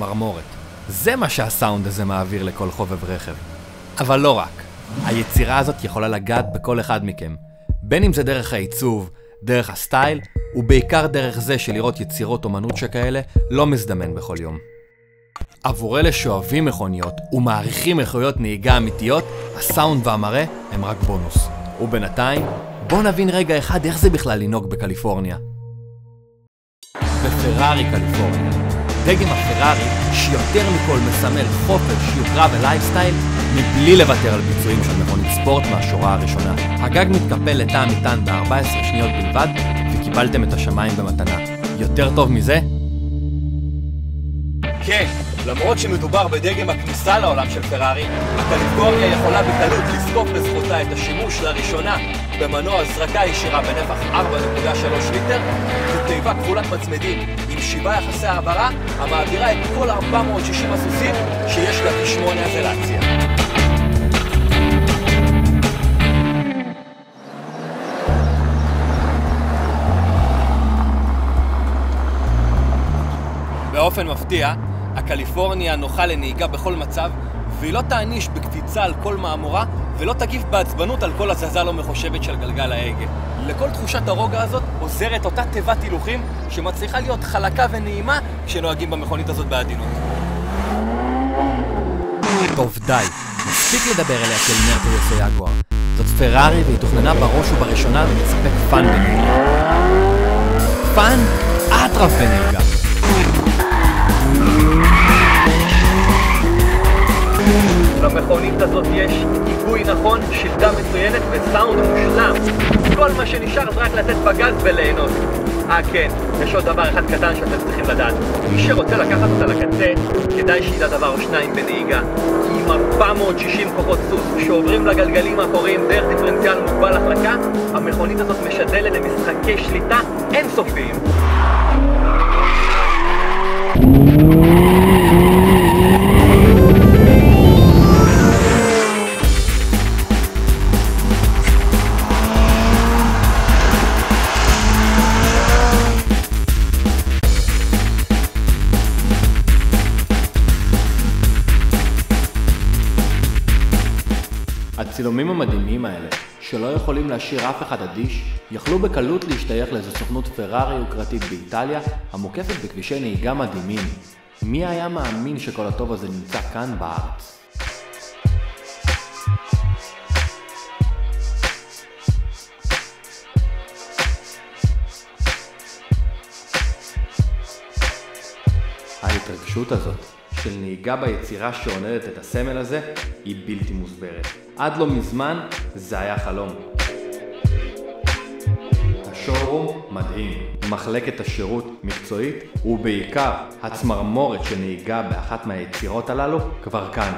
צמרמורת. זה מה שהסאונד הזה מעביר לכל חובב רכב. אבל לא רק. היצירה הזאת יכולה לגעת בכל אחד מכם. בין אם זה דרך העיצוב, דרך הסטייל, ובעיקר דרך זה שלראות יצירות אומנות שכאלה לא מזדמן בכל יום. עבור אלה שאוהבים מכוניות ומעריכים איכויות נהיגה אמיתיות, הסאונד והמראה הם רק בונוס. ובינתיים, בואו נבין רגע אחד איך זה בכלל לנהוג בקליפורניה. בפרארי קליפורניה. דגם הפרארי שיותר מכל מסמל חופש, יוקרה ולייפסטייל מבלי לוותר על ביצועים של מכונית ספורט מהשורה הראשונה. הגג מתקפל לתא המטען ב-14 שניות בלבד וקיבלתם את השמיים במתנה. יותר טוב מזה? כן, למרות שמדובר בדגם הכניסה לעולם של פרארי, הקליפורניה יכולה בקלות לזקוף לזכותה את השימוש לראשונה במנוע זרקה ישירה בנפח 4.3 ליטר ותיבה כפולת מצמדים עם 7 יחסי העברה המעבירה את כל 460 הסוסים שיש ל-P8 הזה להציע. באופן מפתיע, הקליפורניה נוחה לנהיגה בכל מצב, והיא לא תעניש בקפיצה על כל מאמורה, ולא תגיב בעצבנות על כל הזזה לא מחושבת של גלגל ההגה. לכל תחושת הרוגע הזאת עוזרת אותה תיבת הילוכים שמצליחה להיות חלקה ונעימה כשנוהגים במכונית הזאת בעדינות. טוב, די. מספיק לדבר אליה כאל מרצדס או יגואר. זאת פרארי והיא תוכננה בראש ובראשונה לספק פאן בנהיגה. פאן? אטרף בנהיגה. למכונית הזאת יש היגוי נכון, שלדה מצוינת וסאונד מושלם. כל מה שנשאר זה רק לתת בגז וליהנות. כן, יש עוד דבר אחד קטן שאתם צריכים לדעת. מי שרוצה לקחת אותה לקצה, כדאי שידע דבר או שניים בנהיגה. כי עם 460 כוחות סוס שעוברים לגלגלים האחוריים דרך דיפרנציאל מוגבל החלקה, המכונית הזאת משדלת למשחקי שליטה אינסופיים. הצילומים המדהימים האלה, שלא יכולים להשאיר אף אחד אדיש, יכלו בקלות להשתייך לאיזו סוכנות פרארי יוקרתית באיטליה, המוקפת בכבישי נהיגה מדהימים. מי היה מאמין שכל הטוב הזה נמצא כאן בארץ? ההתרגשות הזאת של נהיגה ביצירה שעונדת את הסמל הזה היא בלתי מוסברת. עד לא מזמן זה היה חלום. השואורום מדהים, מחלקת השירות מקצועית ובעיקר הצמרמורת של נהיגה באחת מהיצירות הללו כבר כאן.